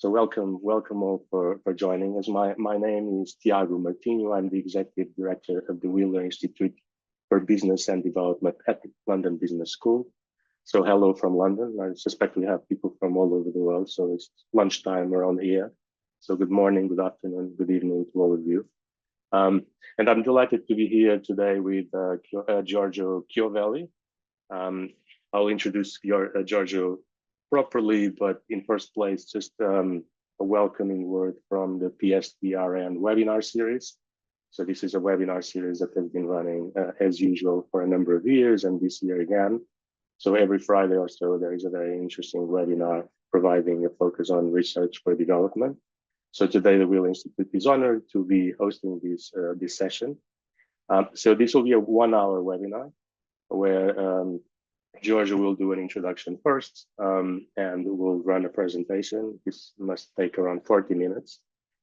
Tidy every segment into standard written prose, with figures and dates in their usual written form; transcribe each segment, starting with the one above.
So welcome all for joining us. My name is Tiago Martinho. I'm the Executive Director of the Wheeler Institute for Business and Development at the London Business School. So hello from London. I suspect we have people from all over the world. So it's lunchtime around here. So good morning, good afternoon, good evening to all of you. And I'm delighted to be here today with Giorgio Chiovelli. I'll introduce Giorgio properly, but in first place, just a welcoming word from the PSDRN webinar series. So this is a webinar series that has been running as usual for a number of years, and this year again. So every Friday or so, there is a very interesting webinar providing a focus on research for development. So today, the Wheeler Institute is honored to be hosting this session. So this will be a 1-hour webinar where Giorgio will do an introduction first, and we'll run a presentation. This must take around 40 minutes.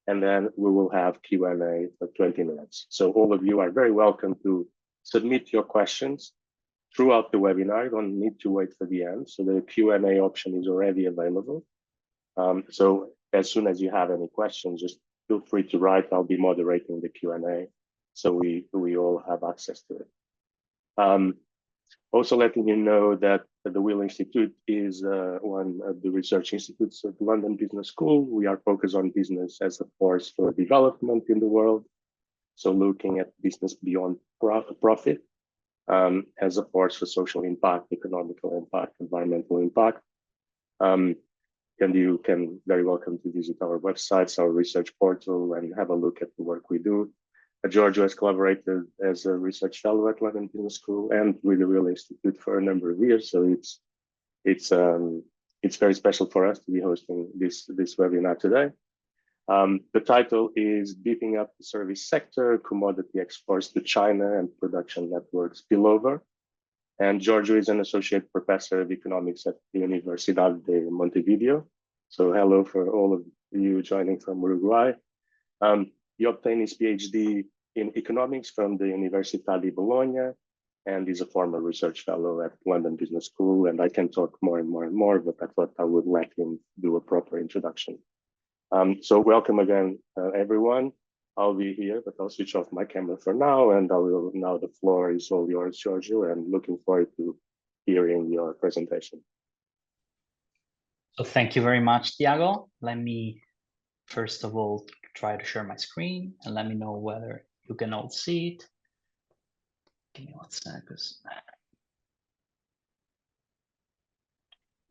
And then we will have Q&A for 20 minutes. So all of you are very welcome to submit your questions throughout the webinar. You don't need to wait for the end. So the Q&A option is already available. So as soon as you have any questions, just feel free to write. I'll be moderating the Q&A, so we all have access to it. Also letting you know that the Wheeler Institute is one of the research institutes of the London Business School. We are focused on business as a force for development in the world. So looking at business beyond profit as a force for social impact, economical impact, environmental impact. And you can very welcome to visit our websites, our research portal, and have a look at the work we do. Giorgio has collaborated as a research fellow at London Business School and with the Wheeler Institute for a number of years. So it's very special for us to be hosting this webinar today. The title is Beefing Up the Service Sector, Commodity Exports to China and Production Networks Spillover. And Giorgio is an associate professor of economics at the Universidad de Montevideo. So hello for all of you joining from Uruguay. He obtained his PhD in economics from the Università di Bologna and is a former research fellow at London Business School. And I can talk more and more, but I thought I would let him do a proper introduction. So welcome again, everyone. I'll be here, but I'll switch off my camera for now. And now the floor is all yours, Giorgio, and looking forward to hearing your presentation. So thank you very much, Tiago. Let me, first of all, try to share my screen and let me know whether you can all see it. Give me 1 second.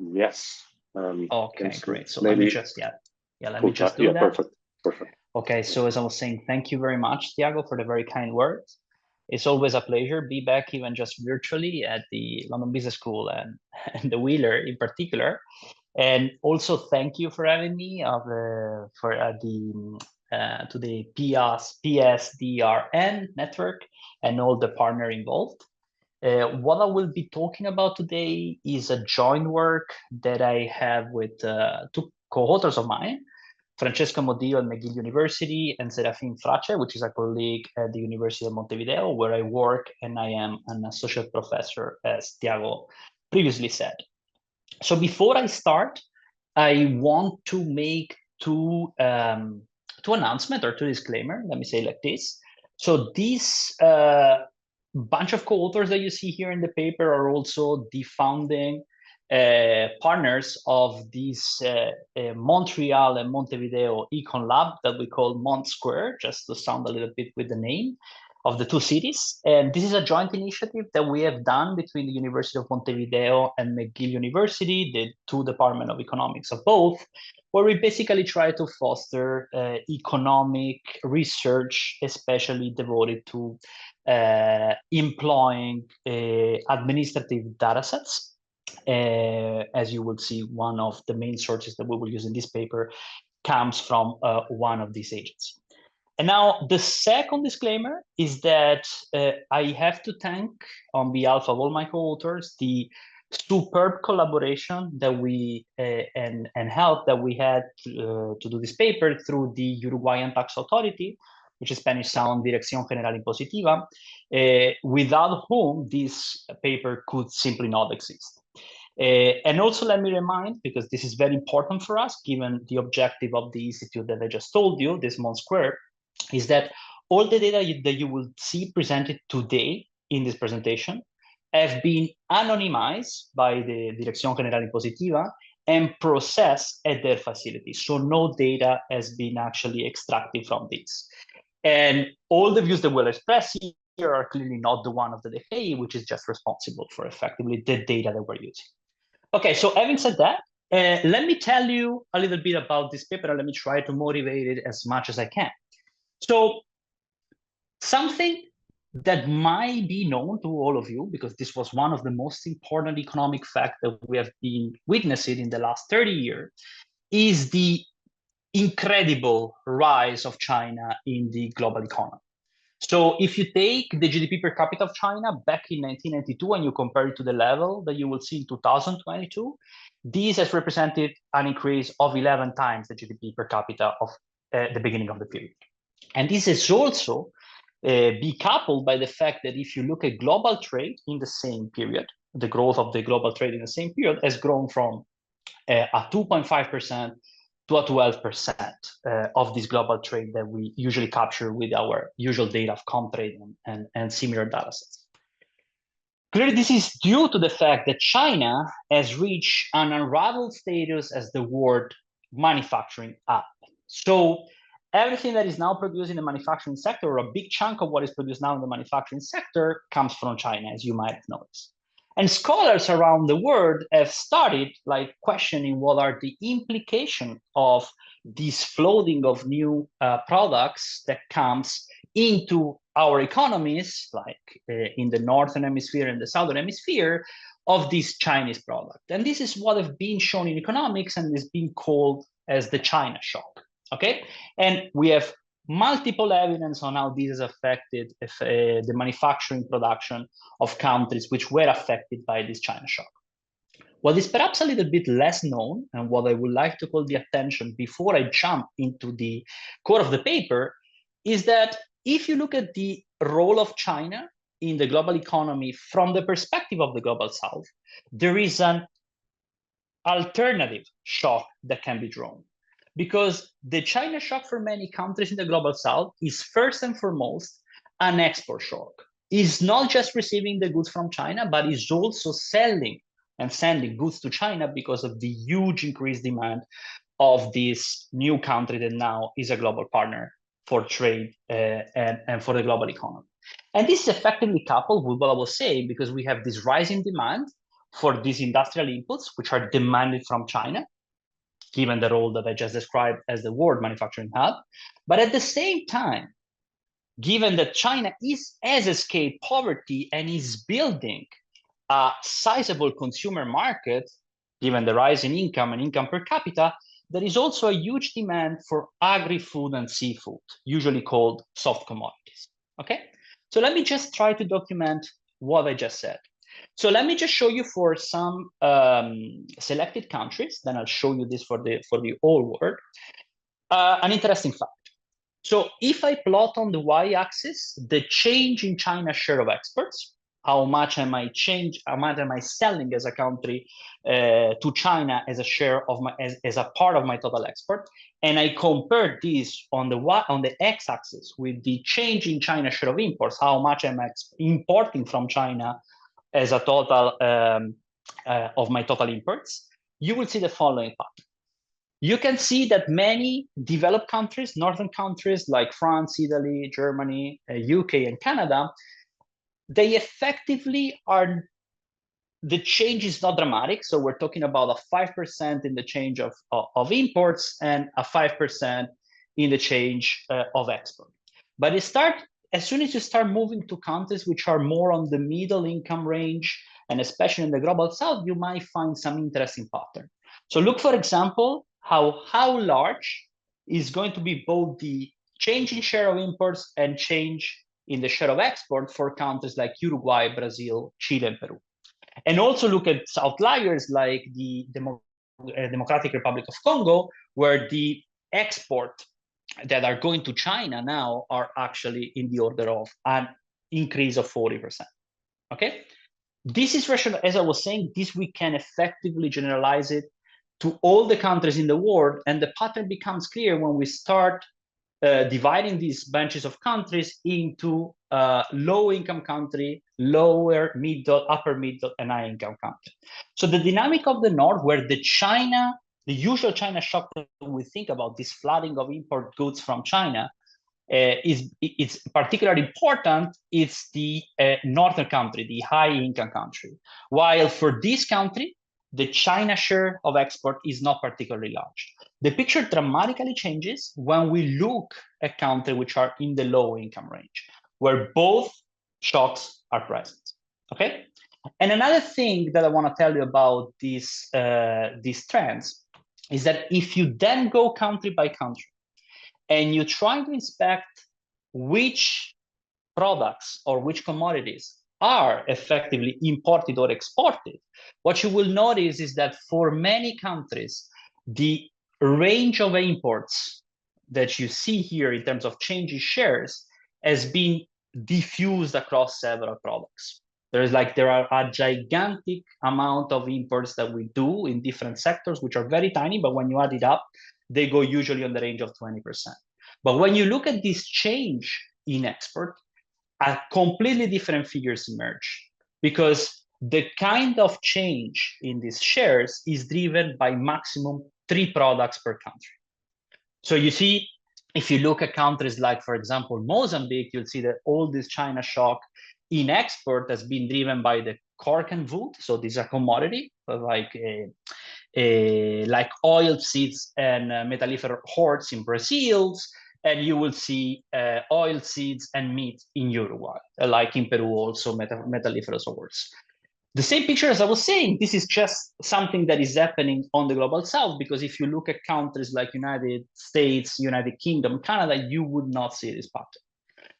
Yes. Okay, great. So let me just, let me just do that. Perfect. Okay, so as I was saying, thank you very much, Tiago, for the very kind words. It's always a pleasure to be back, even just virtually, at the London Business School and the Wheeler in particular. And also thank you for having me to the PSDRN network and all the partner involved. What I will be talking about today is a joint work that I have with 2 co-authors of mine, Francesco Modillo at McGill University and Serafin Frace, which is a colleague at the University of Montevideo, where I work and I am an associate professor, as Tiago previously said. So before I start, I want to make two announcements or 2 disclaimers. Let me say like this. So this bunch of co-authors that you see here in the paper are also the founding partners of this Montreal and Montevideo Econ Lab that we call Mont Square, just to sound a little bit with the name of the 2 cities. And this is a joint initiative that we have done between the University of Montevideo and McGill University, the 2 departments of economics of both, where we basically try to foster economic research, especially devoted to employing administrative data sets. As you will see, one of the main sources that we will use in this paper comes from one of these agencies. And now the second disclaimer is that I have to thank, on behalf of all my co-authors, the superb collaboration that we and help that we had to do this paper through the Uruguayan Tax Authority, which is Spanish sound Dirección General Impositiva, without whom this paper could simply not exist. And also let me remind, because this is very important for us, given the objective of the institute that I just told you, this Mon Square, is that all the data that you will see presented today in this presentation have been anonymized by the Dirección General Impositiva and processed at their facilities. So no data has been actually extracted from this. And all the views that we'll express here are clearly not the one of the DFA, which is just responsible for effectively the data that we're using. Okay, so having said that, let me tell you a little bit about this paper, and let me try to motivate it as much as I can. So something that might be known to all of you, because this was one of the most important economic facts that we have been witnessing in the last 30 years, is the incredible rise of China in the global economy. So if you take the GDP per capita of China back in 1992 and you compare it to the level that you will see in 2022, this has represented an increase of 11 times the GDP per capita of the beginning of the period. And this is also be coupled by the fact that if you look at global trade in the same period, the growth of the global trade in the same period has grown from a 2.5% to a 12% of this global trade that we usually capture with our usual data of comp trade and similar data sets. Clearly, this is due to the fact that China has reached an unrivaled status as the world manufacturing hub. So everything that is now produced in the manufacturing sector, or a big chunk of what is produced now in the manufacturing sector, comes from China, as you might have noticed. And scholars around the world have started questioning what are the implications of this flooding of new products that comes into our economies, in the Northern Hemisphere and the Southern Hemisphere, of this Chinese product. And this is what has been shown in economics and is being called as the China shock. Okay, and we have multiple evidence on how this has affected the manufacturing production of countries which were affected by this China shock. What is perhaps a little bit less known, and what I would like to call the attention before I jump into the core of the paper, is that if you look at the role of China in the global economy from the perspective of the global South, there is an alternative shock that can be drawn. Because the China shock for many countries in the global South is first and foremost an export shock. It's not just receiving the goods from China, but is also selling and sending goods to China because of the huge increased demand of this new country that now is a global partner for trade and for the global economy. And this is effectively coupled with what I was saying, because we have this rising demand for these industrial inputs, which are demanded from China, given the role that I just described as the world manufacturing hub. But at the same time, given that China has escaped poverty and is building a sizable consumer market, given the rise in income and income per capita, there is also a huge demand for agri-food and seafood, usually called soft commodities. Okay, so let me just try to document what I just said. So let me just show you for some selected countries, then I'll show you this for the whole world, an interesting fact. So if I plot on the y-axis the change in China's share of exports, how much am I selling as a country to China as a share of as a part of my total export, and I compare this on the x-axis with the change in China's share of imports, how much am I importing from China as a total of my total imports, you will see the following pattern. You can see that many developed countries, northern countries like France, Italy, Germany, UK, and Canada, they effectively are, the change is not dramatic. So we're talking about a 5% in the change of imports and a 5% in the change of export. But as soon as you start moving to countries which are more on the middle income range, and especially in the global South, you might find some interesting pattern. So look, for example, how large is going to be both the change in share of imports and change in the share of export for countries like Uruguay, Brazil, Chile, and Peru. And also look at outliers like the Democratic Republic of Congo, where the export that are going to China now are actually in the order of an increase of 40%. Okay? This is rational, as I was saying, this we can effectively generalize it to all the countries in the world, and the pattern becomes clear when we start dividing these bunches of countries into low-income country, lower, middle, upper middle, and high-income country. So the dynamic of the North, where the usual China shock that we think about, this flooding of import goods from China, it's particularly important. It's the northern country, the high-income country. While for this country, the China share of export is not particularly large. The picture dramatically changes when we look at countries which are in the low income range, where both shocks are present. Okay. And another thing that I want to tell you about these trends is that if you then go country by country and you try to inspect which products or which commodities are effectively imported or exported, what you will notice is that for many countries, the range of imports that you see here in terms of change in shares has been diffused across several products. There are a gigantic amount of imports that we do in different sectors, which are very tiny, but when you add it up, they go usually on the range of 20%. But when you look at this change in export, a completely different figures emerge, because the kind of change in these shares is driven by maximum 3 products per country. So you see, if you look at countries like, for example, Mozambique, you'll see that all this China shock in export has been driven by the cork and wood. So these are commodity like oil seeds and metalliferous ores in Brazil, and you will see oil seeds and meat in Uruguay, like in Peru also metalliferous ores. The same picture as I was saying, this is just something that is happening on the global south, because if you look at countries like United States, United Kingdom, Canada, you would not see this pattern.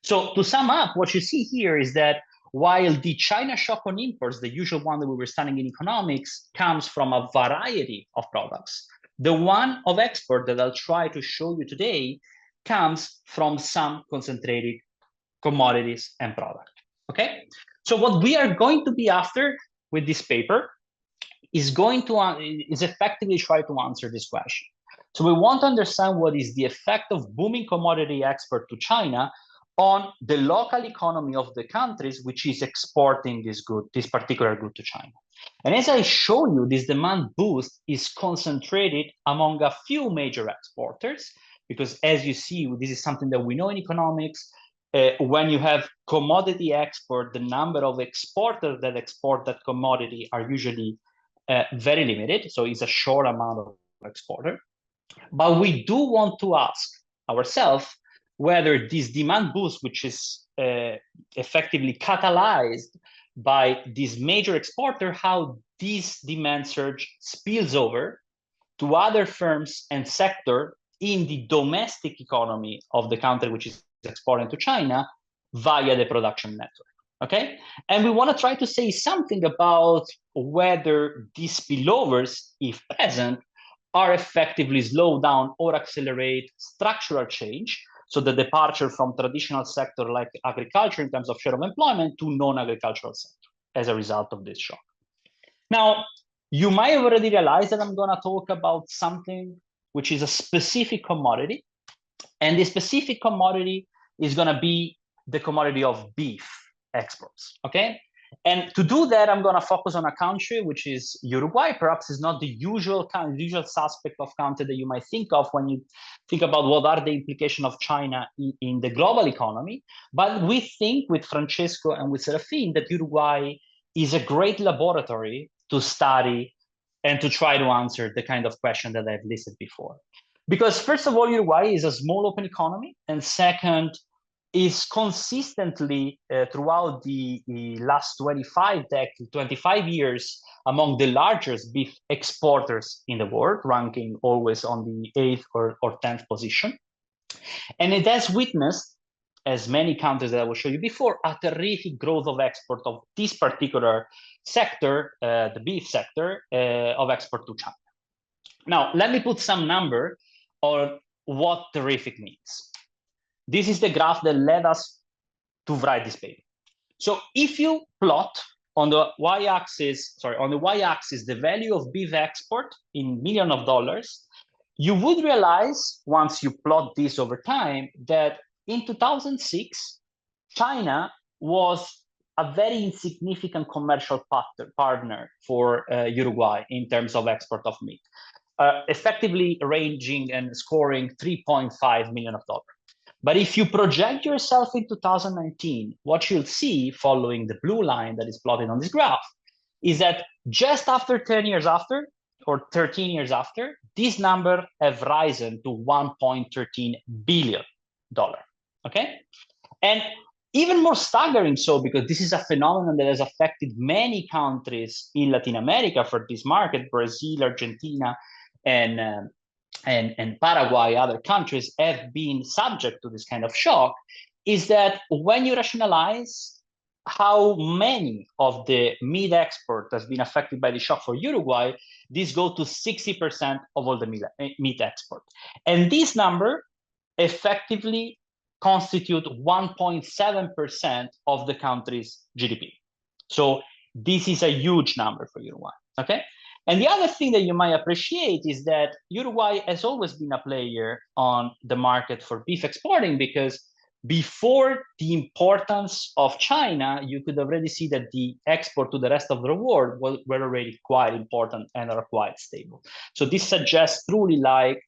So to sum up, what you see here is that while the China shock on imports, the usual one that we were studying in economics, comes from a variety of products, the one of export that I'll try to show you today comes from some concentrated commodities and products. Okay? So what we are going to be after with this paper is effectively try to answer this question. So we want to understand what is the effect of booming commodity export to China on the local economy of the countries which is exporting this particular good to China. And as I show you, this demand boost is concentrated among a few major exporters, because as you see, this is something that we know in economics. When you have commodity export, the number of exporters that export that commodity are usually very limited. So it's a short amount of exporter. But we do want to ask ourselves whether this demand boost, which is effectively catalyzed by this major exporter, how this demand surge spills over to other firms and sector in the domestic economy of the country which is exporting to China via the production network. Okay, and we want to try to say something about whether these spillovers, if present, are effectively slow down or accelerate structural change, so the departure from traditional sector like agriculture in terms of share of employment to non-agricultural sector as a result of this shock. Now, you might have already realized that I'm going to talk about something which is a specific commodity, and the specific commodity is going to be the commodity of beef exports, okay? And to do that, I'm going to focus on a country which is Uruguay. Perhaps is not the usual suspect of country that you might think of when you think about what are the implications of China in the global economy. But we think with Francesco and with Serafin that Uruguay is a great laboratory to study and to try to answer the kind of question that I've listed before. Because first of all, Uruguay is a small open economy, and second, is consistently throughout the last 25 years among the largest beef exporters in the world, ranking always on the 8th or 10th position. And it has witnessed, as many countries that I will show you before, a terrific growth of export of this particular sector, the beef sector, of export to China. Now, let me put some number on what terrific means. This is the graph that led us to write this paper. So if you plot on the y-axis, the value of beef export in millions of dollars, you would realize, once you plot this over time, that in 2006, China was a very insignificant commercial partner for Uruguay in terms of export of meat, effectively ranging and scoring $3.5 million. But if you project yourself in 2019, what you'll see, following the blue line that is plotted on this graph, is that just after 10 years after, or 13 years after, this number have risen to $1.13 billion, okay? And even more staggering so, because this is a phenomenon that has affected many countries in Latin America for this market, Brazil, Argentina, and Paraguay, other countries have been subject to this kind of shock, is that when you rationalize how many of the meat export has been affected by the shock for Uruguay, this goes to 60% of all the meat export. And this number effectively constitute 1.7% of the country's GDP. So this is a huge number for Uruguay, okay? And the other thing that you might appreciate is that Uruguay has always been a player on the market for beef exporting, because before the importance of China, you could already see that the export to the rest of the world were already quite important and are quite stable. So this suggests truly like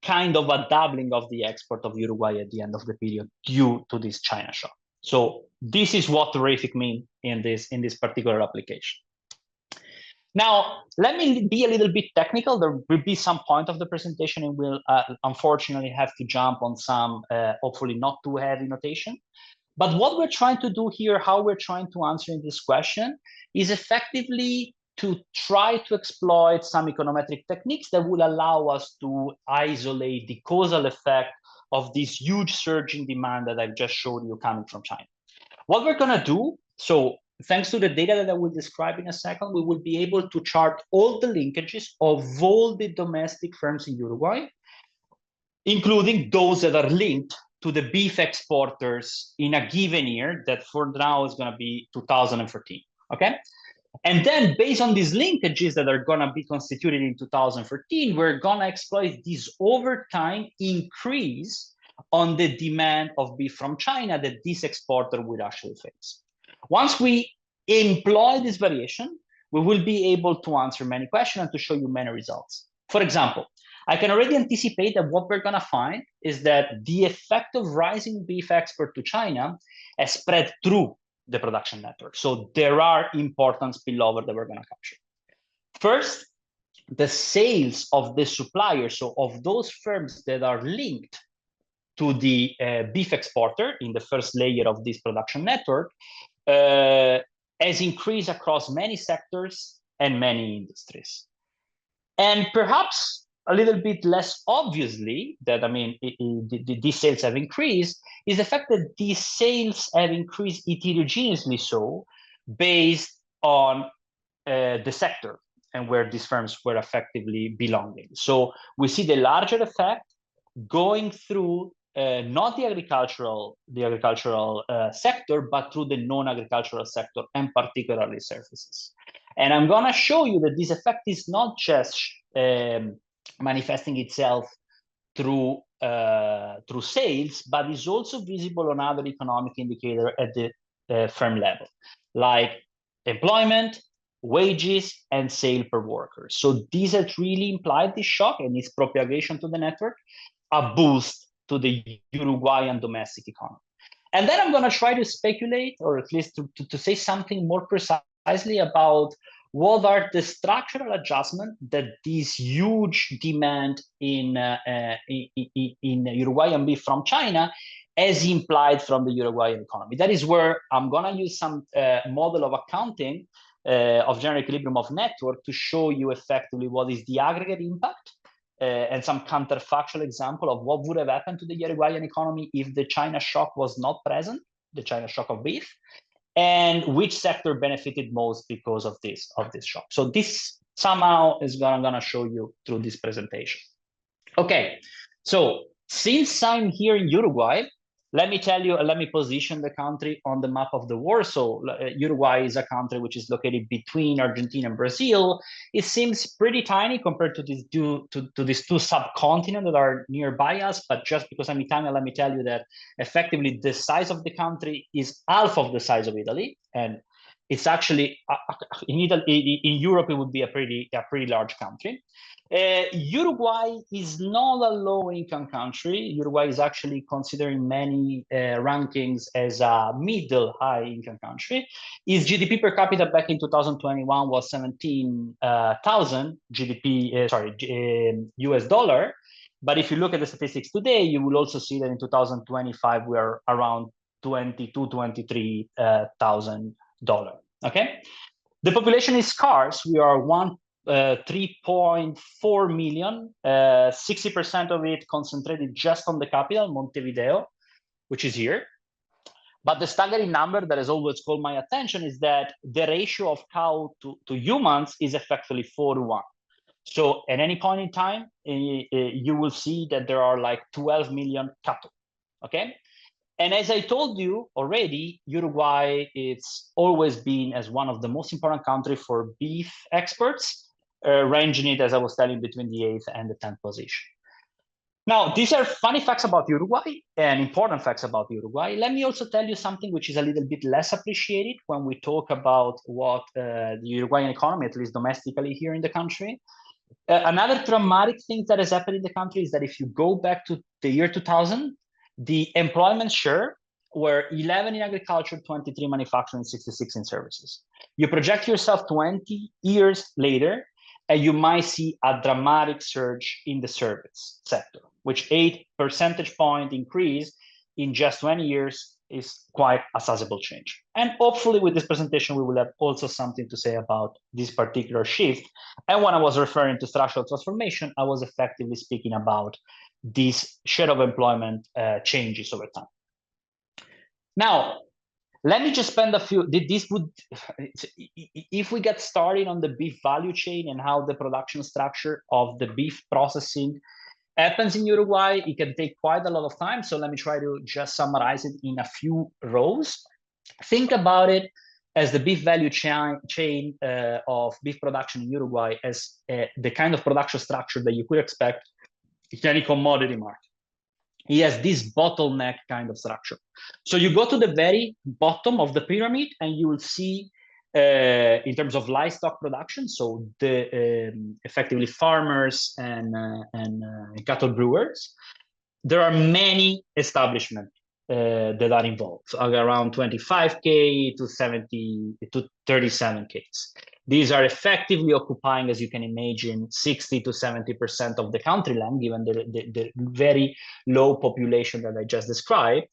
kind of a doubling of the export of Uruguay at the end of the period due to this China shock. So this is what terrific means in this particular application. Now, let me be a little bit technical. There will be some point of the presentation and we'll unfortunately have to jump on some hopefully not too heavy notation. But what we're trying to do here, how we're trying to answer this question, is effectively to try to exploit some econometric techniques that will allow us to isolate the causal effect of this huge surge in demand that I've just showed you coming from China. What we're going to do, so thanks to the data that I will describe in a second, we will be able to chart all the linkages of all the domestic firms in Uruguay, including those that are linked to the beef exporters in a given year, that for now is going to be 2014, okay? And then based on these linkages that are going to be constituted in 2014, we're going to exploit this over time increase on the demand of beef from China that this exporter would actually face. Once we employ this variation, we will be able to answer many questions and to show you many results. For example, I can already anticipate that what we're going to find is that the effect of rising beef export to China has spread through the production network. So there are important spillover that we're going to capture. First, the sales of the suppliers, so of those firms that are linked to the beef exporter in the first layer of this production network, has increased across many sectors and many industries. And perhaps a little bit less obviously that, I mean, these sales have increased is the fact that these sales have increased heterogeneously so based on the sector and where these firms were effectively belonging. So we see the larger effect going through not the agricultural sector, but through the non-agricultural sector and particularly services. And I'm going to show you that this effect is not just manifesting itself through sales, but is also visible on other economic indicators at the firm level, like employment, wages, and sale per worker. So these have really implied this shock and its propagation to the network, a boost to the Uruguayan domestic economy. And then I'm going to try to speculate, or at least to say something more precisely about what are the structural adjustments that this huge demand in Uruguayan beef from China has implied from the Uruguayan economy. That is where I'm going to use some model of accounting of general equilibrium of network to show you effectively what is the aggregate impact and some counterfactual example of what would have happened to the Uruguayan economy if the China shock was not present, the China shock of beef, and which sector benefited most because of this shock. So this somehow is gonna show you through this presentation. Okay, so since I'm here in Uruguay, let me tell you, let me position the country on the map of the world. So Uruguay is a country which is located between Argentina and Brazil. It seems pretty tiny compared to these two subcontinents that are nearby us. But just because I'm Italian, let me tell you that effectively the size of the country is half of the size of Italy, and it's actually in Italy, in Europe, it would be a pretty large country. Uruguay is not a low-income country. Uruguay is actually considering many rankings as a middle high-income country. Its GDP per capita back in 2021 was 17,000 US dollar. But if you look at the statistics today, you will also see that in 2025 we are around $23,000. Okay, the population is scarce. We are 3.4 million, 60% of it concentrated just on the capital, Montevideo, which is here. But the staggering number that has always called my attention is that the ratio of cow to humans is effectively 4:1. So at any point in time, you will see that there are like 12 million cattle, okay? And as I told you already, Uruguay, it's always been as one of the most important countries for beef exports, ranging it, as I was telling, between the 8th and the 10th position. Now, these are funny facts about Uruguay and important facts about Uruguay. Let me also tell you something which is a little bit less appreciated when we talk about what the Uruguayan economy, at least domestically here in the country. Another dramatic thing that has happened in the country is that if you go back to the year 2000, the employment share were 11 in agriculture, 23 manufacturing, 66 in services. You project yourself 20 years later, and you might see a dramatic surge in the service sector, which 8 percentage point increase in just 20 years is quite a sizable change. And hopefully with this presentation, we will have also something to say about this particular shift. And when I was referring to structural transformation, I was effectively speaking about this share of employment changes over time. Now, let me just spend a few, if we get started on the beef value chain and how the production structure of the beef processing happens in Uruguay, it can take quite a lot of time. So let me try to just summarize it in a few rows. Think about it as the beef value chain of beef production in Uruguay as the kind of production structure that you could expect in any commodity market. He has this bottleneck kind of structure. So you go to the very bottom of the pyramid and you will see in terms of livestock production, so the effectively farmers and cattle brewers, there are many establishments that are involved, around 25K to 70 to 37K. These are effectively occupying, as you can imagine, 60 to 70% of the country land, given the very low population that I just described.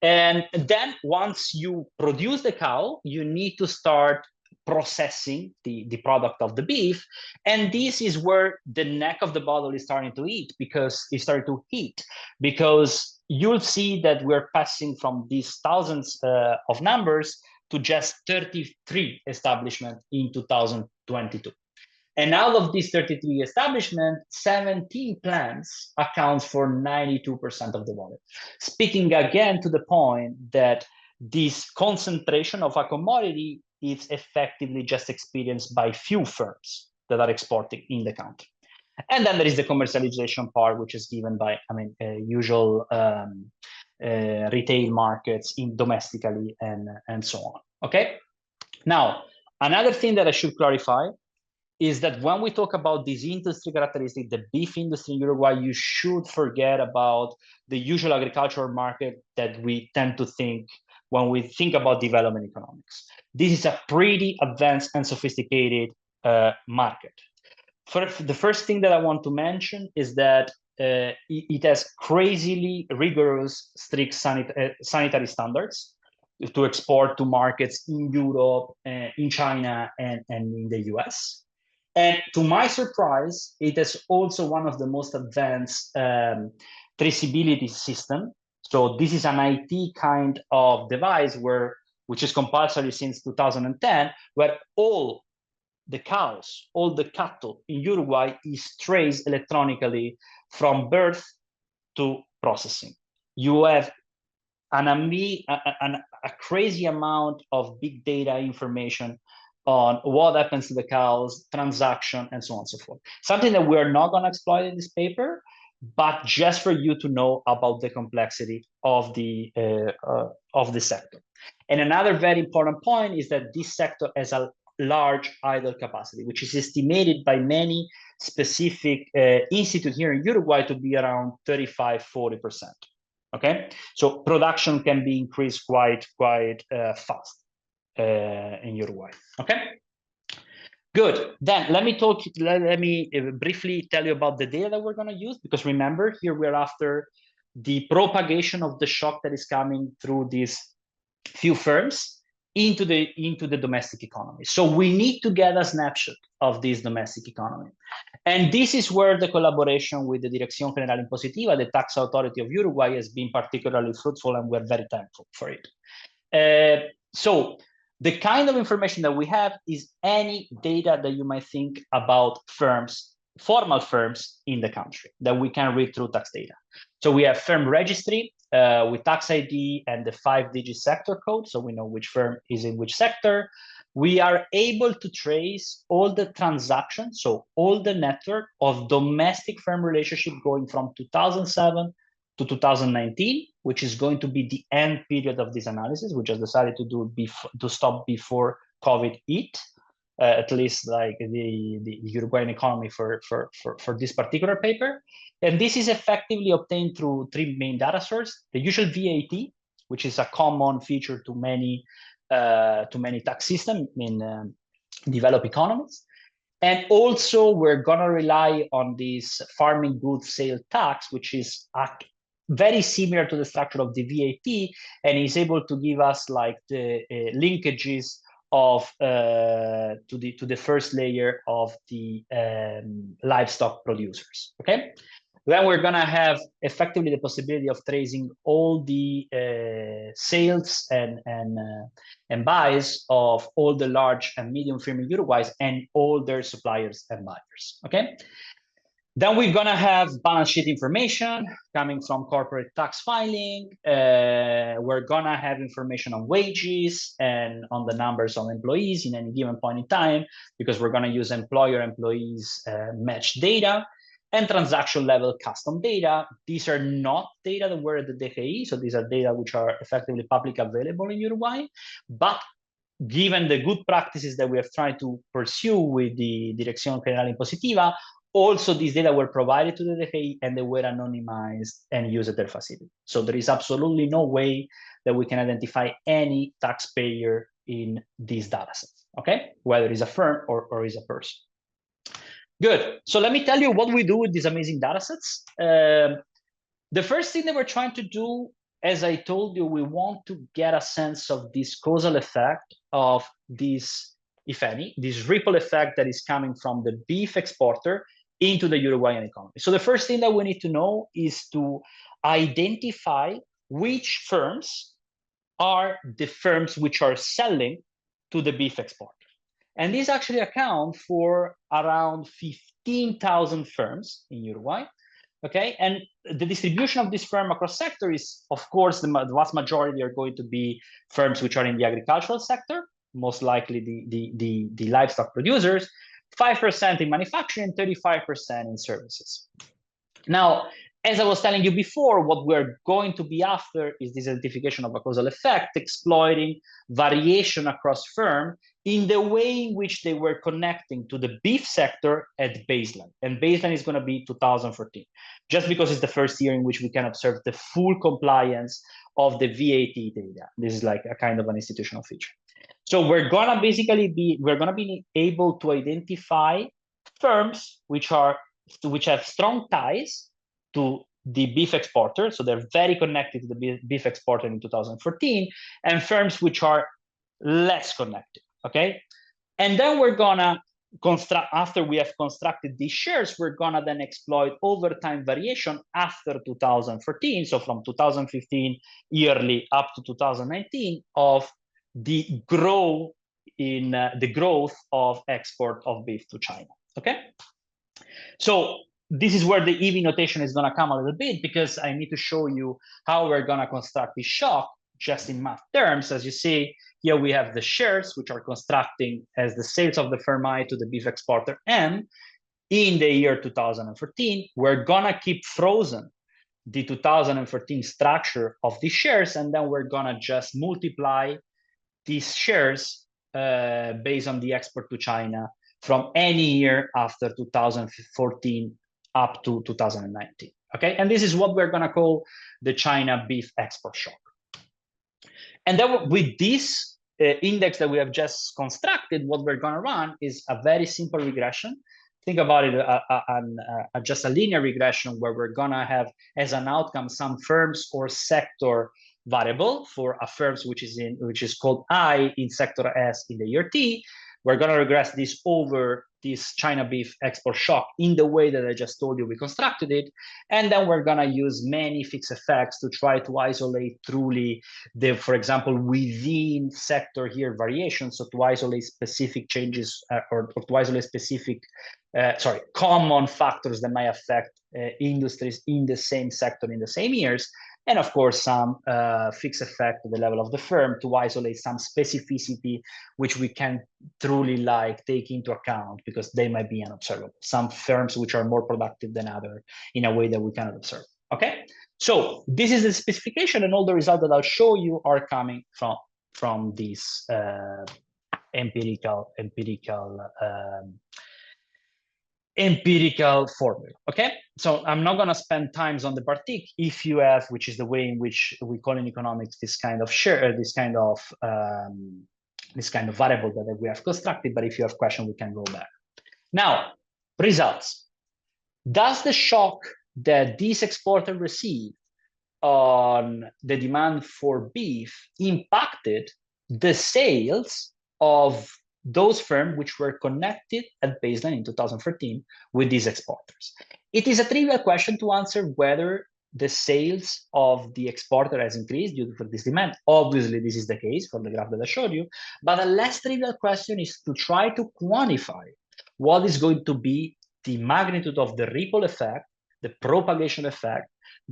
And then once you produce the cow, you need to start processing the product of the beef. And this is where the neck of the bottle is starting to eat, because it started to heat, because you'll see that we're passing from these thousands of numbers to just 33 establishments in 2022. And out of these 33 establishments, 17 plants accounts for 92% of the volume. Speaking again to the point that this concentration of a commodity is effectively just experienced by few firms that are exporting in the country. And then there is the commercialization part, which is given by, usual retail markets in domestically and so on. Okay. Now, another thing that I should clarify is that when we talk about this industry characteristic, the beef industry in Uruguay, you should forget about the usual agricultural market that we tend to think when we think about development economics. This is a pretty advanced and sophisticated market. The first thing that I want to mention is that it has crazily rigorous, strict sanitary standards to export to markets in Europe, in China, and in the US. And to my surprise, it is also one of the most advanced traceability system. So this is an IT kind of device which is compulsory since 2010, where all the cows, all the cattle in Uruguay is traced electronically from birth to processing. You have a crazy amount of big data information on what happens to the cows, transaction, and so on and so forth. Something that we're not going to exploit in this paper, but just for you to know about the complexity of the sector. And another very important point is that this sector has a large idle capacity, which is estimated by many specific institutes here in Uruguay to be around 35–40%. Okay, so production can be increased quite fast in Uruguay. Okay, good. Then let me briefly tell you about the data that we're going to use, because remember, here we're after the propagation of the shock that is coming through these few firms into the domestic economy. So we need to get a snapshot of this domestic economy. And this is where the collaboration with the Dirección General Impositiva, the tax authority of Uruguay, has been particularly fruitful, and we're very thankful for it. So the kind of information that we have is any data that you might think about firms, formal firms in the country, that we can read through tax data. So we have firm registry with tax ID and the 5-digit sector code, so we know which firm is in which sector. We are able to trace all the transactions, so all the network of domestic firm relationship going from 2007 to 2019, which is going to be the end period of this analysis. We just decided to stop before COVID hit, at least like the Uruguayan economy for this particular paper. And this is effectively obtained through 3 main data sources: the usual VAT, which is a common feature to many tax systems in developed economies. And also we're gonna rely on this farming goods sale tax, which is very similar to the structure of the VAT, and is able to give us like the linkages of to the first layer of the livestock producers. Okay, then we're gonna have effectively the possibility of tracing all the sales and buys of all the large and medium firms in Uruguay and all their suppliers and buyers. Okay. Then we're gonna have balance sheet information coming from corporate tax filing. We're gonna have information on wages and on the numbers of employees in any given point in time, because we're gonna use employer-employees match data and transaction level custom data. These are not data that were at the DGI, so these are data which are effectively publicly available in Uruguay. But given the good practices that we have tried to pursue with the Dirección General Impositiva, also these data were provided to the DGI and they were anonymized and used at their facility. So there is absolutely no way that we can identify any taxpayer in these data sets, okay? Whether it's a firm or is a person. Good, so let me tell you what we do with these amazing data sets. The first thing that we're trying to do, as I told you, we want to get a sense of this causal effect of this, if any, this ripple effect that is coming from the beef exporter into the Uruguayan economy. So the first thing that we need to know is to identify which firms are the firms which are selling to the beef exporter. And these actually account for around 15,000 firms in Uruguay. Okay, and the distribution of this firm across sector is, of course, the vast majority are going to be firms which are in the agricultural sector, most likely the livestock producers, 5% in manufacturing, 35% in services. Now, as I was telling you before, what we're going to be after is this identification of a causal effect, exploiting variation across firm in the way in which they were connecting to the beef sector at baseline. And baseline is going to be 2014, just because it's the first year in which we can observe the full compliance of the VAT data. This is like a kind of an institutional feature. So we're gonna be able to identify firms which have strong ties to the beef exporter, so they're very connected to the beef exporter in 2014, and firms which are less connected. Okay, and then we're gonna construct, after we have constructed these shares, we're gonna then exploit overtime variation after 2014, so from 2015 yearly up to 2019 of the growth of export of beef to China. Okay, so this is where the EV notation is going to come a little bit, because I need to show you how we're going to construct this shock just in math terms. As you see, here we have the shares, which are constructing as the sales of the firm I to the beef exporter M in the year 2014. We're going to keep frozen the 2014 structure of the shares, and then we're going to just multiply these shares based on the export to China from any year after 2014 up to 2019. Okay, and this is what we're going to call the China beef export shock. And then with this index that we have just constructed, what we're going to run is a very simple regression. Think about it just a linear regression where we're going to have as an outcome some firms or sector variable for a firms which is called I in sector S in the year T. We're going to regress this over this China beef export shock in the way that I just told you we constructed it. And then we're going to use many fixed effects to try to isolate truly the, for example, within sector here variations. So to isolate specific changes or to isolate specific, common factors that might affect industries in the same sector in the same years. And of course, some fixed effect at the level of the firm to isolate some specificity, which we can truly take into account because they might be unobservable. Some firms which are more productive than others in a way that we cannot observe. Okay, so this is the specification, and all the results that I'll show you are coming from this empirical formula. Okay, so I'm not going to spend times on the partic. If you have, which is the way in which we call in economics this kind of share, this kind of variable that we have constructed. But if you have questions, we can go back. Now, results. Does the shock that this exporter received on the demand for beef impacted the sales of those firms which were connected at baseline in 2013 with these exporters? It is a trivial question to answer whether the sales of the exporter has increased due to this demand. Obviously, this is the case for the graph that I showed you, but a less trivial question is to try to quantify what is going to be the magnitude of the ripple effect, the propagation effect,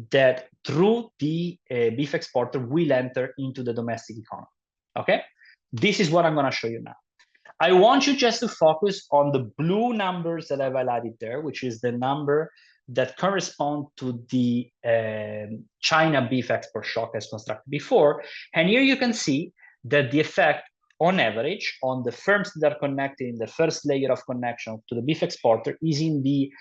that through the beef exporter will enter into the domestic economy. Okay, this is what I'm going to show you now. I want you just to focus on the blue numbers that I've highlighted there, which is the number that correspond to the China beef export shock as constructed before. And here you can see that the effect on average on the firms that are connected in the first layer of connection to the beef exporter is in the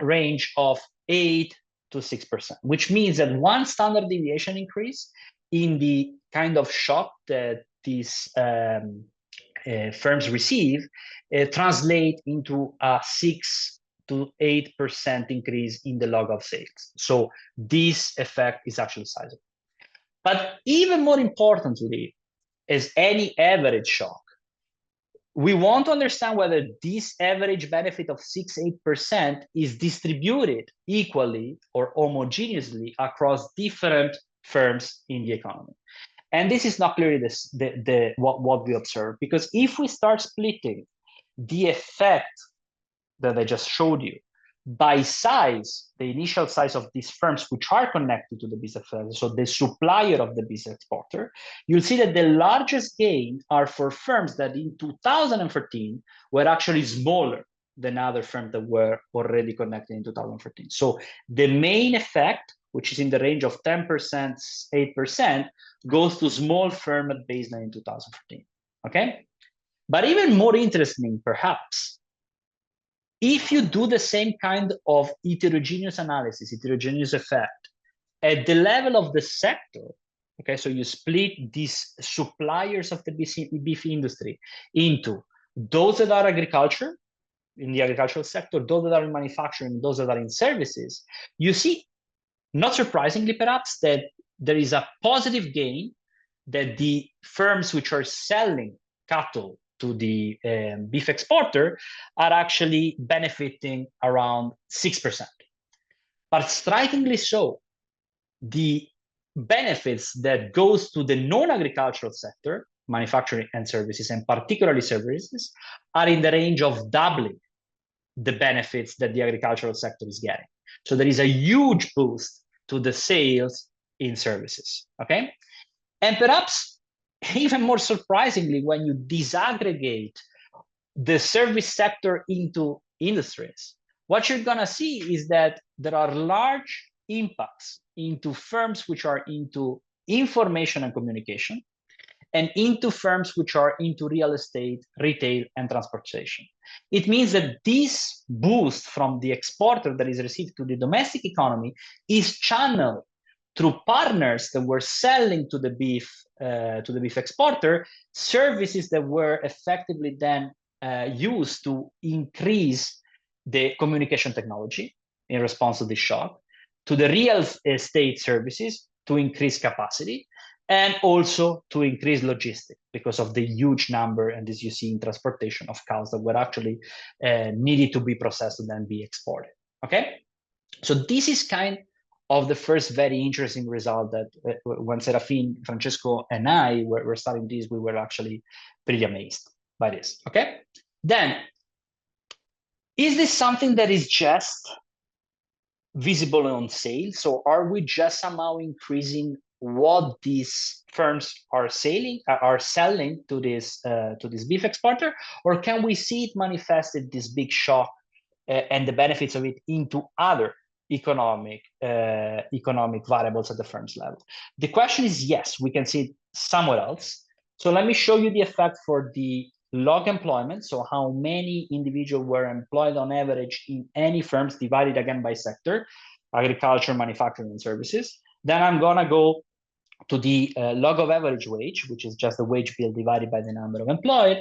range of 8 to 6%, which means that one standard deviation increase in the kind of shock that these firms receive translate into a 6 to 8% increase in the log of sales. So this effect is actually sizable. But even more importantly, as any average shock, we want to understand whether this average benefit of 6-8% is distributed equally or homogeneously across different firms in the economy. And this is not clearly what we observe, because if we start splitting the effect that I just showed you by size, the initial size of these firms which are connected to the business exporter, so the supplier of the business exporter, you'll see that the largest gain are for firms that in 2014 were actually smaller than other firms that were already connected in 2014. So the main effect, which is in the range of 10%, 8%, goes to small firm at baseline in 2014, okay? But even more interesting, perhaps, if you do the same kind of heterogeneous analysis, heterogeneous effect, at the level of the sector, okay, so you split these suppliers of the beef industry into those that are agriculture, in the agricultural sector, those that are in manufacturing, those that are in services, you see, not surprisingly perhaps, that there is a positive gain that the firms which are selling cattle to the beef exporter are actually benefiting around 6%. But strikingly so, the benefits that goes to the non-agricultural sector, manufacturing and services, and particularly services, are in the range of doubling the benefits that the agricultural sector is getting. So there is a huge boost to the sales in services, okay? And perhaps even more surprisingly, when you disaggregate the service sector into industries, what you're gonna see is that there are large impacts into firms which are into information and communication, and into firms which are into real estate, retail, and transportation. It means that this boost from the exporter that is received to the domestic economy is channeled through partners that were selling to the beef exporter services that were effectively then used to increase the communication technology in response to this shock, to the real estate services to increase capacity, and also to increase logistics because of the huge number, and as you see in transportation, of cows that were actually needed to be processed and then be exported, okay? So this is kind of the first very interesting result that when Serafin, Francesco, and I were studying this, we were actually pretty amazed by this, okay? Then, is this something that is just visible on sales? So are we just somehow increasing what these firms are selling to this beef exporter, or can we see it manifested this big shock and the benefits of it into other economic variables at the firm's level? The question is yes, we can see it somewhere else. So let me show you the effect for the log employment, so how many individuals were employed on average in any firms, divided again by sector, agriculture, manufacturing, and services. Then I'm gonna go to the log of average wage, which is just the wage bill divided by the number of employed,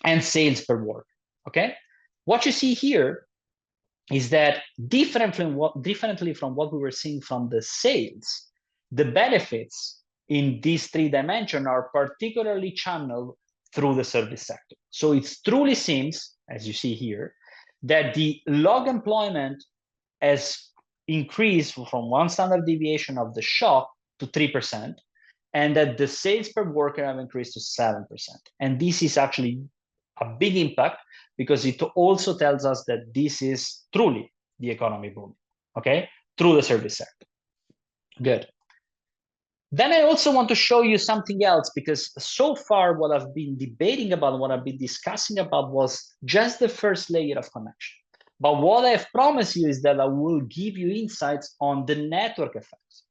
and sales per worker, okay? What you see here is that differently from what we were seeing from the sales, the benefits in these three dimensions are particularly channeled through the service sector. So it truly seems, as you see here, that the log employment has increased from one standard deviation of the shock to 3%, and that the sales per worker have increased to 7%. And this is actually a big impact because it also tells us that this is truly the economy booming, okay, through the service sector. Good. Then I also want to show you something else, because so far what I've been debating about, what I've been discussing about was just the first layer of connection. But what I've promised you is that I will give you insights on the network effects.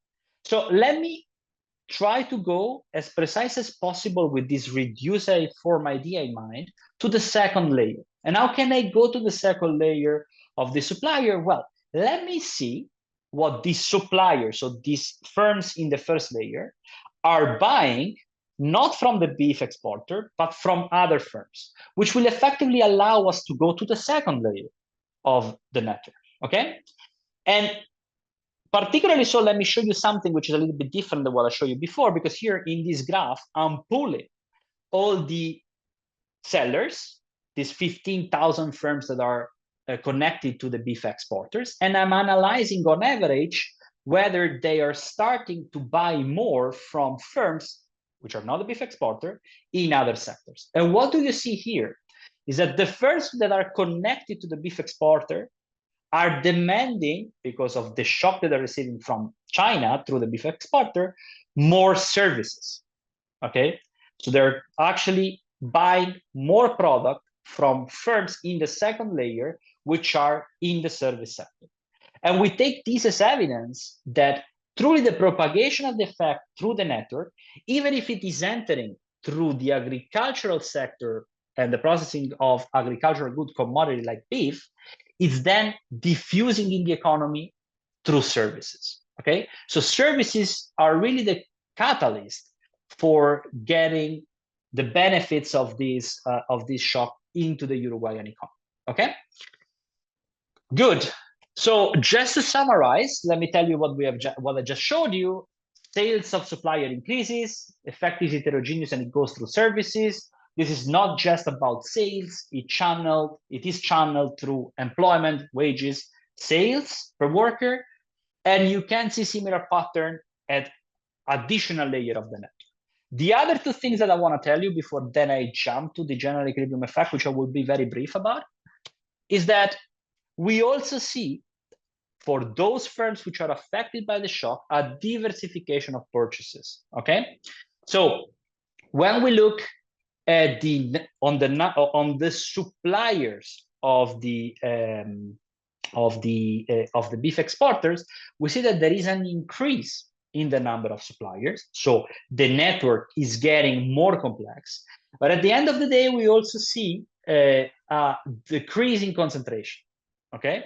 So let me try to go as precise as possible with this reduced form idea in mind to the second layer. And how can I go to the second layer of the supplier? Well, let me see what these suppliers, so these firms in the first layer, are buying not from the beef exporter, but from other firms, which will effectively allow us to go to the second layer of the network, okay? And particularly so, let me show you something which is a little bit different than what I showed you before, because here in this graph, I'm pulling all the sellers, these 15,000 firms that are connected to the beef exporters, and I'm analyzing on average whether they are starting to buy more from firms which are not a beef exporter in other sectors. And what do you see here is that the firms that are connected to the beef exporter are demanding, because of the shock that they're receiving from China through the beef exporter, more services, okay? So they're actually buying more product from firms in the second layer, which are in the service sector. And we take this as evidence that truly the propagation of the effect through the network, even if it is entering through the agricultural sector and the processing of agricultural good commodity like beef, it's then diffusing in the economy through services, okay? So services are really the catalyst for getting the benefits of this shock into the Uruguayan economy, okay? Good. So just to summarize, let me tell you what I just showed you. Sales of supplier increases, effect is heterogeneous and it goes through services. This is not just about sales, it is channeled through employment, wages, sales per worker, and you can see similar pattern at additional layer of the network. The other two things that I want to tell you before then I jump to the general equilibrium effect, which I will be very brief about, is that we also see for those firms which are affected by the shock, a diversification of purchases. Okay, so when we look at on the suppliers of the beef exporters, we see that there is an increase in the number of suppliers. So the network is getting more complex. But at the end of the day, we also see a decrease in concentration. Okay,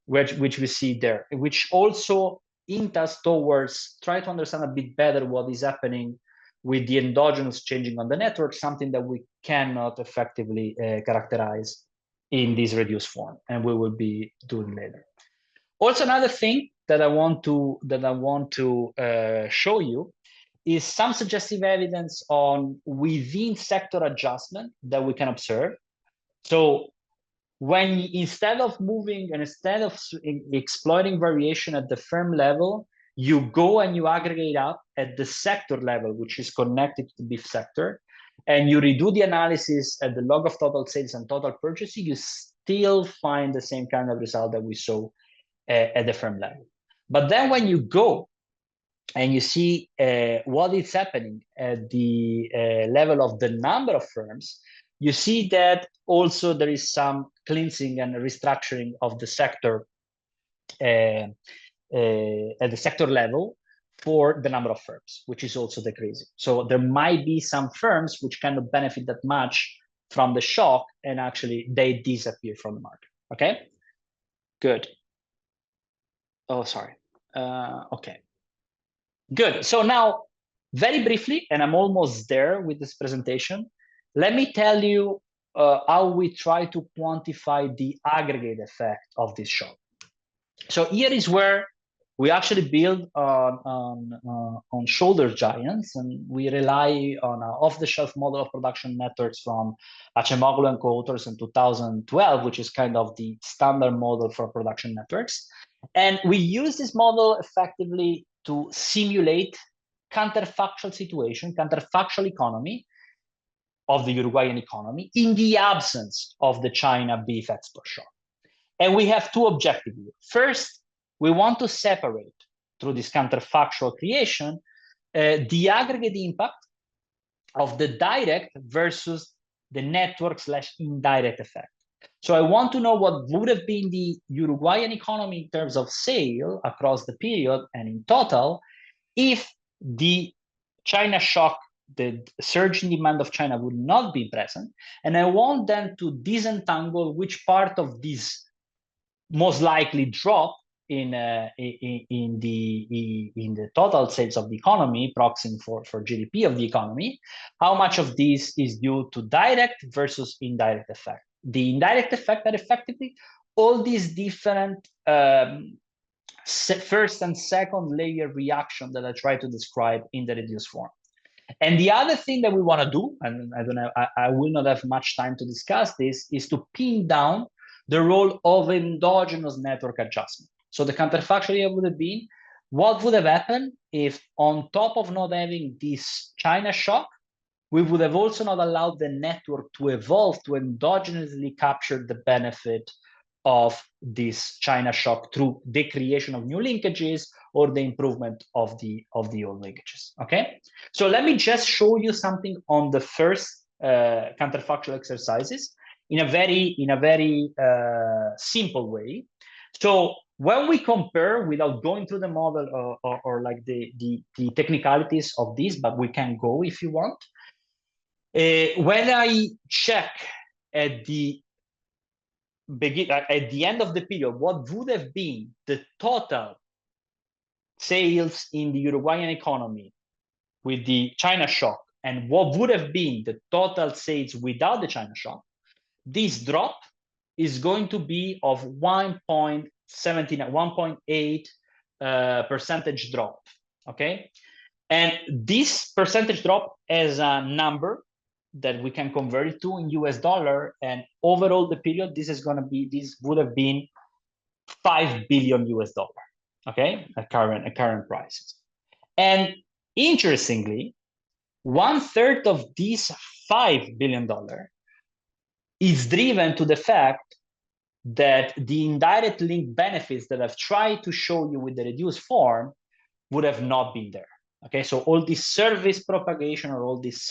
which we see there, which also hints us towards try to understand a bit better what is happening with the endogenous changing on the network, something that we cannot effectively characterize in this reduced form, and we will be doing later. Also, another thing that I want to show you is some suggestive evidence on within sector adjustment that we can observe. So when instead of moving and instead of exploiting variation at the firm level, you go and you aggregate up at the sector level, which is connected to the beef sector, and you redo the analysis at the log of total sales and total purchasing, you still find the same kind of result that we saw at the firm level. But then when you go and you see what is happening at the level of the number of firms, you see that also there is some cleansing and restructuring of the sector at the sector level for the number of firms, which is also decreasing. So there might be some firms which cannot benefit that much from the shock, and actually they disappear from the market. Okay, good. Oh, sorry. Okay, good. So now, very briefly, and I'm almost there with this presentation, let me tell you how we try to quantify the aggregate effect of this shock. So here is where we actually build on shoulder giants, and we rely on an off-the-shelf model of production networks from Acemoglu and co-authors in 2012, which is kind of the standard model for production networks. And we use this model effectively to simulate counterfactual situation, counterfactual economy of the Uruguayan economy in the absence of the China beef export shock. And we have two objectives here. First, we want to separate through this counterfactual creation the aggregate impact of the direct versus the network/indirect effect. So I want to know what would have been the Uruguayan economy in terms of sale across the period and in total if the China shock, the surge in demand of China would not be present. And I want then to disentangle which part of this most likely drop in the total sales of the economy, proxying for GDP of the economy, how much of this is due to direct versus indirect effect. The indirect effect that effectively all these different first and second layer reaction that I try to describe in the reduced form. And the other thing that we want to do, and I don't know, I will not have much time to discuss this, is to pin down the role of endogenous network adjustment. So the counterfactual would have been, what would have happened if on top of not having this China shock, we would have also not allowed the network to evolve to endogenously capture the benefit of this China shock through the creation of new linkages or the improvement of the old linkages. Okay, so let me just show you something on the first counterfactual exercises in a very simple way. So when we compare, without going through the model or like the technicalities of this, but we can go if you want. When I check at the end of the period, what would have been the total sales in the Uruguayan economy with the China shock, and what would have been the total sales without the China shock, this drop is going to be of 1.8 percentage drop. Okay, and this percentage drop as a number that we can convert it to in US dollar, and overall the period, this would have been 5 billion US dollar, okay, at current prices. And interestingly, 1/3 of these $5 billion is driven to the fact that the indirect link benefits that I've tried to show you with the reduced form would have not been there. Okay, so all this service propagation or all this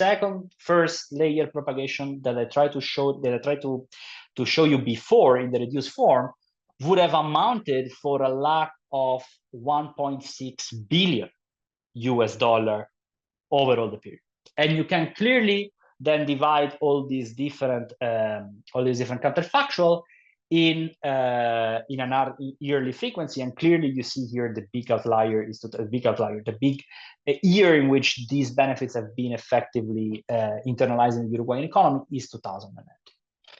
first layer propagation that I tried to show to show you before in the reduced form would have amounted for a lack of 1.6 billion US dollar over all the period. And you can clearly then divide all these different counterfactual in an yearly frequency, and clearly you see here the big outlier is the big year in which these benefits have been effectively internalized in the Uruguayan economy is 2008.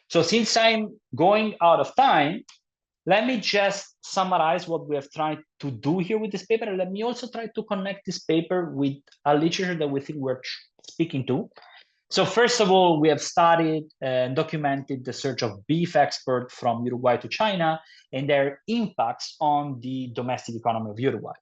So since I'm going out of time, let me just summarize what we have tried to do here with this paper, and let me also try to connect this paper with a literature that we think we're speaking to. So first of all, we have studied and documented the search of beef export from Uruguay to China and their impacts on the domestic economy of Uruguay.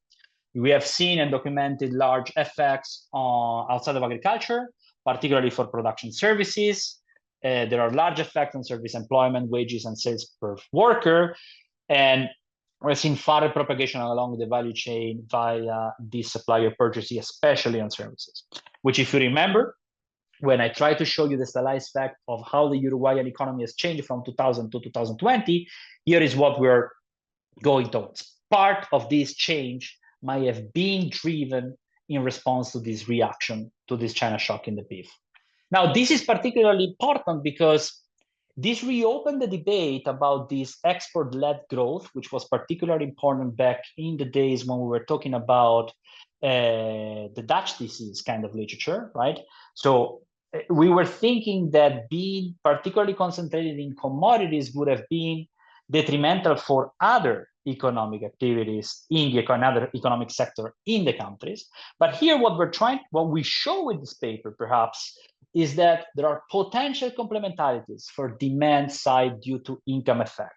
We have seen and documented large effects outside of agriculture, particularly for production services. There are large effects on service employment, wages, and sales per worker. And we've seen further propagation along the value chain via the supplier purchasing, especially on services, which, if you remember, when I try to show you the stylized fact of how the Uruguayan economy has changed from 2000 to 2020, here is what we're going towards. Part of this change might have been driven in response to this reaction to this China shock in the beef. Now, this is particularly important because this reopened the debate about this export-led growth, which was particularly important back in the days when we were talking about the Dutch disease kind of literature, right? So we were thinking that being particularly concentrated in commodities would have been detrimental for other economic activities in the another economic sector in the countries. But here, what we show with this paper, perhaps, is that there are potential complementarities for demand side due to income effect.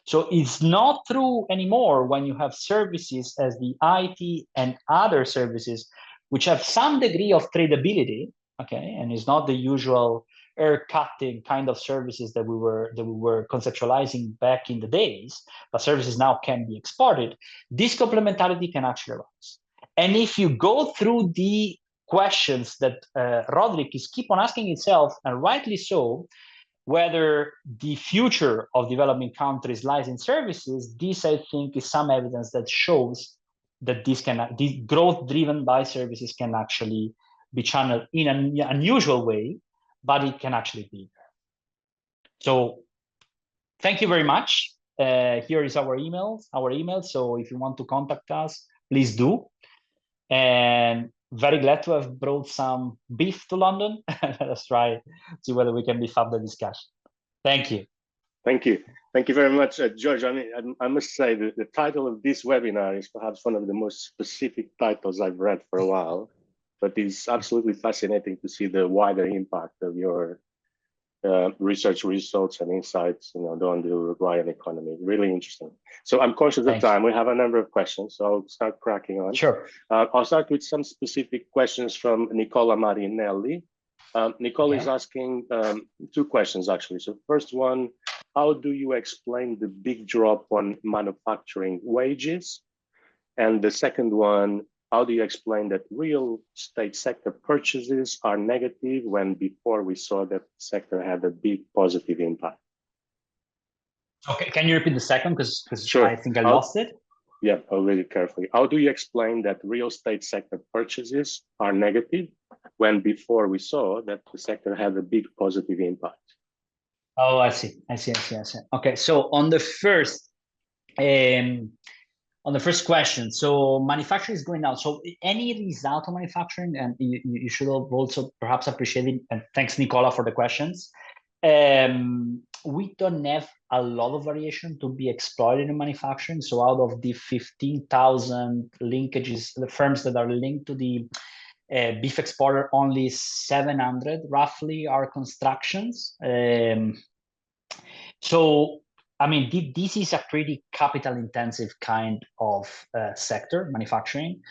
So it's not true anymore when you have services as the IT and other services, which have some degree of tradability, okay, and it's not the usual air cutting kind of services that we were conceptualizing back in the days, but services now can be exported. This complementarity can actually arise. And if you go through the questions that Roderick is keep on asking himself, and rightly so, whether the future of developing countries lies in services, this, I think, is some evidence that shows that this growth driven by services can actually be channeled in an unusual way, but it can actually be there. So thank you very much. Here is our email. So if you want to contact us, please do. And very glad to have brought some beef to London. Let's try see whether we can beef up the discussion. Thank you. Thank you. Thank you very much, George. I mean, I must say that the title of this webinar is perhaps one of the most specific titles I've read for a while, but it's absolutely fascinating to see the wider impact of your research results and insights, on the Uruguayan economy. Really interesting. So I'm conscious of time. We have a number of questions, so I'll start cracking on. Sure. I'll start with some specific questions from Nicola Marinelli. Nicola is asking two questions, actually. So first one, how do you explain the big drop on manufacturing wages? And the second one, how do you explain that real estate sector purchases are negative when before we saw that the sector had a big positive impact? Okay, can you repeat the second? Because sure. I think I lost it. Yeah, I'll read it carefully. How do you explain that real estate sector purchases are negative when before we saw that the sector had a big positive impact? Oh, I see. Okay, so on the first question, so manufacturing is going down. So any result of manufacturing, and you should also perhaps appreciate it, and thanks, Nicola, for the questions. We don't have a lot of variation to be exploited in manufacturing. So out of the 15,000 linkages, the firms that are linked to the beef exporter, only 700 roughly are constructions. So I mean, this is a pretty capital intensive kind of sector, manufacturing.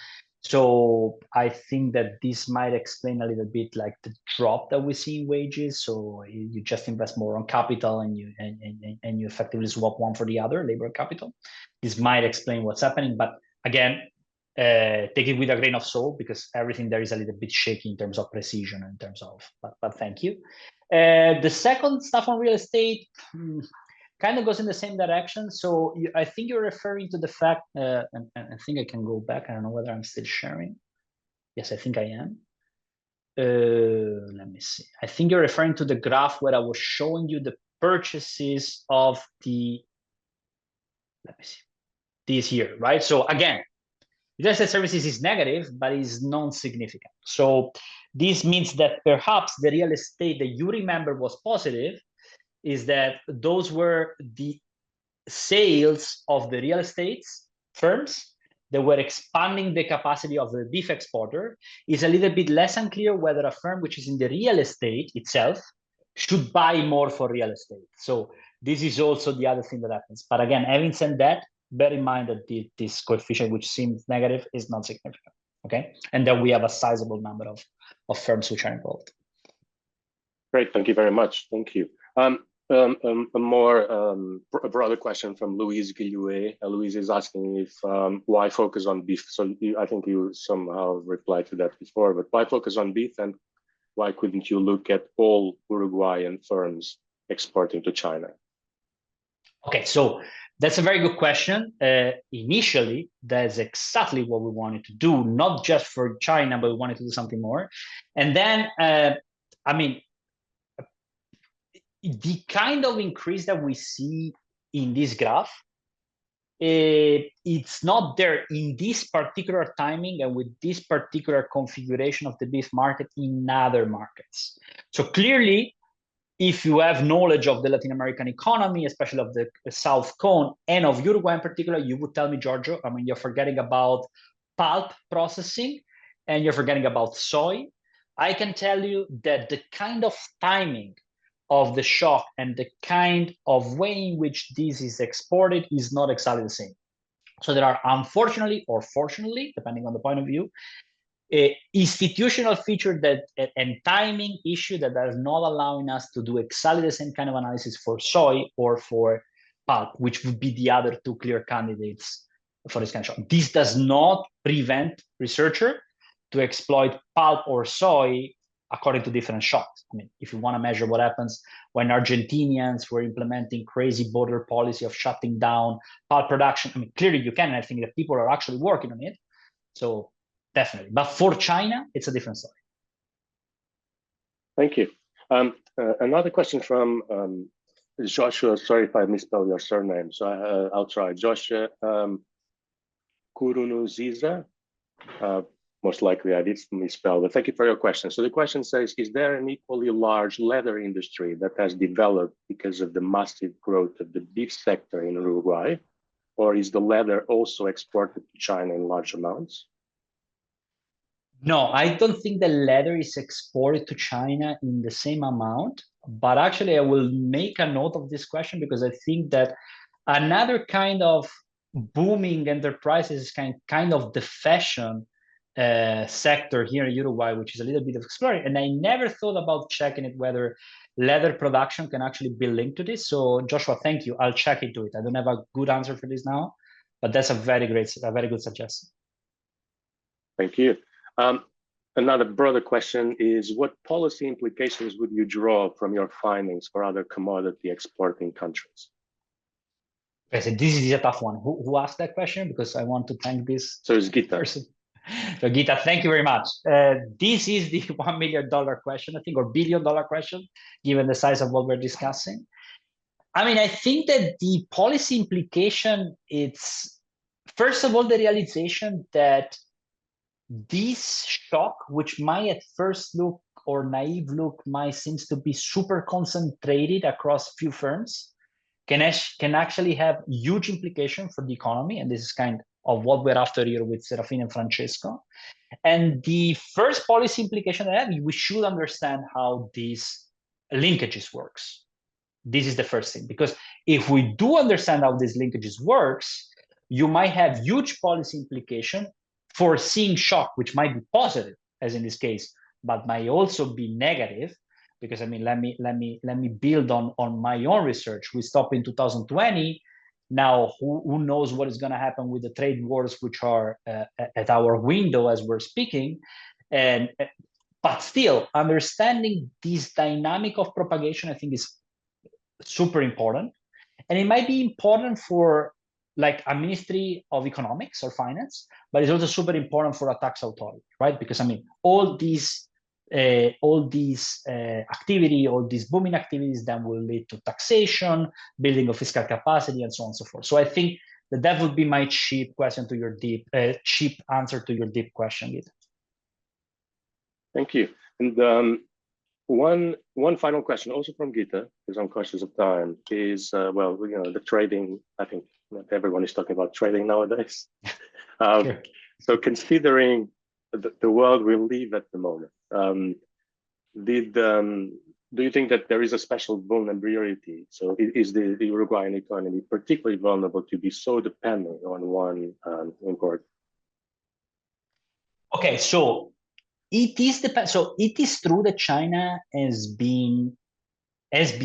So I think that this might explain a little bit like the drop that we see in wages. So you just invest more on capital and you effectively swap one for the other, labor capital. This might explain what's happening, but again, take it with a grain of salt because everything there is a little bit shaky in terms of precision, in terms of. But thank you. The second stuff on real estate. Kind of goes in the same direction. So I think you're referring to the fact, and I think I can go back. I don't know whether I'm still sharing. Yes, I think I am. Let me see. I think you're referring to the graph where I was showing you the purchases of the, let me see, this year, right? So again, real estate services is negative, but is non-significant. So this means that perhaps the real estate that you remember was positive is that those were the sales of the real estate firms that were expanding the capacity of the beef exporter. Is a little bit less unclear whether a firm which is in the real estate itself should buy more for real estate. So this is also the other thing that happens. But again, having said that, bear in mind that this coefficient, which seems negative, is not significant. Okay, and then we have a sizable number of firms which are involved. Great, thank you very much. Thank you. A more broader question from Louise Guillouet. Louise is asking if why focus on beef? So I think you somehow replied to that before, but why focus on beef, and why couldn't you look at all Uruguayan firms exporting to China? Okay, so that's a very good question. Initially, that's exactly what we wanted to do, not just for China, but we wanted to do something more. And then, I mean, the kind of increase that we see in this graph, it's not there in this particular timing and with this particular configuration of the beef market in other markets. So clearly, if you have knowledge of the Latin American economy, especially of the South Cone and of Uruguay in particular, you would tell me, Giorgio, I mean, you're forgetting about pulp processing and you're forgetting about soy. I can tell you that the kind of timing of the shock and the kind of way in which this is exported is not exactly the same. So there are, unfortunately or fortunately, depending on the point of view, institutional feature that and timing issue that are not allowing us to do exactly the same kind of analysis for soy or for pulp, which would be the other two clear candidates for this kind of shock. This does not prevent researcher to exploit pulp or soy according to different shocks. I mean, if you want to measure what happens when Argentinians were implementing crazy border policy of shutting down pulp production, I mean, clearly you can, and I think that people are actually working on it. So definitely. But for China, it's a different story. Thank you. Another question from Joshua. Sorry if I misspelled your surname. So I'll try. Joshua Kurunuziza. Most likely I did misspell, but thank you for your question. So the question says, is there an equally large leather industry that has developed because of the massive growth of the beef sector in Uruguay? Or is the leather also exported to China in large amounts? No, I don't think the leather is exported to China in the same amount, but actually I will make a note of this question because I think that another kind of booming enterprises is kind of the fashion sector here in Uruguay, which is a little bit of exploring. And I never thought about checking it whether leather production can actually be linked to this. So Joshua, thank you. I'll check into it. I don't have a good answer for this now, but that's a very good suggestion. Thank you. Another broader question is, what policy implications would you draw from your findings for other commodity exporting countries? Okay, so this is a tough one. Who asked that question? Because I want to thank this so it's Gita. person. So Gita, thank you very much. This is the $1 million question, I think, or $1 billion question, given the size of what we're discussing. I mean, I think that the policy implication, it's first of all, the realization that this shock, which might at first look or naive look might seems to be super concentrated across few firms, can actually have huge implication for the economy. And this is kind of what we're after here with Serafin and Francesco. And the first policy implication that I have, we should understand how these linkages works. This is the first thing, because if we do understand how these linkages works, you might have huge policy implication foreseeing shock, which might be positive, as in this case, but might also be negative. Because I mean, let me build on my own research. We stopped in 2020. Now, who knows what is going to happen with the trade wars, which are at our window as we're speaking, and but still understanding this dynamic of propagation, I think, is super important, and it might be important for like a ministry of economics or finance, but it's also super important for a tax authority, right? Because I mean, all these activity, all these booming activities, then will lead to taxation, building of fiscal capacity, and so on and so forth. So I think that would be my cheap answer to your deep question, Gita. Thank you. And one final question, also from Gita, because I'm conscious of time, is well, the trading. I think everyone is talking about trading nowadays. Sure. So considering the world we live at the moment, do you think that there is a special vulnerability? So is the Uruguayan economy particularly vulnerable to be so dependent on one import? Okay, so it is true that China has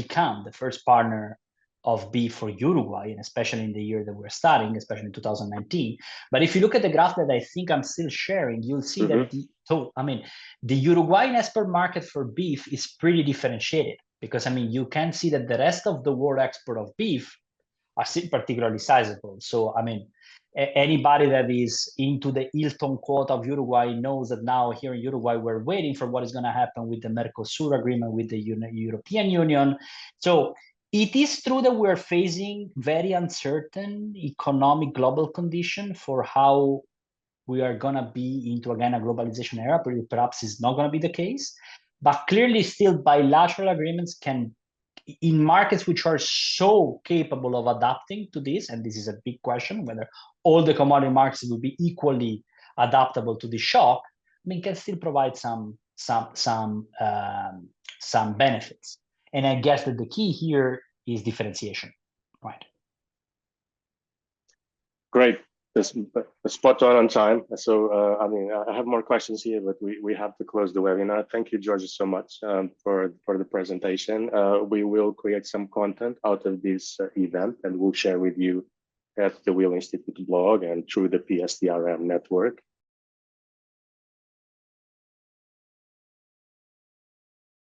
become the first partner of beef for Uruguay, and especially in the year that we're starting, especially in 2019. But if you look at the graph that I think I'm still sharing, you'll see that the Uruguayan export market for beef is pretty differentiated, because I mean, you can see that the rest of the world export of beef are still particularly sizable. So I mean, anybody that is into the Hilton quota of Uruguay knows that now here in Uruguay, we're waiting for what is going to happen with the Mercosur agreement with the European Union. So it is true that we're facing very uncertain economic global condition for how we are going to be into, again, a globalization era. Perhaps it's not going to be the case. But clearly still bilateral agreements can, in markets which are so capable of adapting to this, and this is a big question, whether all the commodity markets will be equally adaptable to the shock, I mean, can still provide some benefits. And I guess that the key here is differentiation, right? Great. This spot on time. So, I mean, I have more questions here, but we have to close the webinar. Thank you, George, so much for the presentation. We will create some content out of this event, and we'll share with you at the Wheel Institute blog and through the PSTRM network.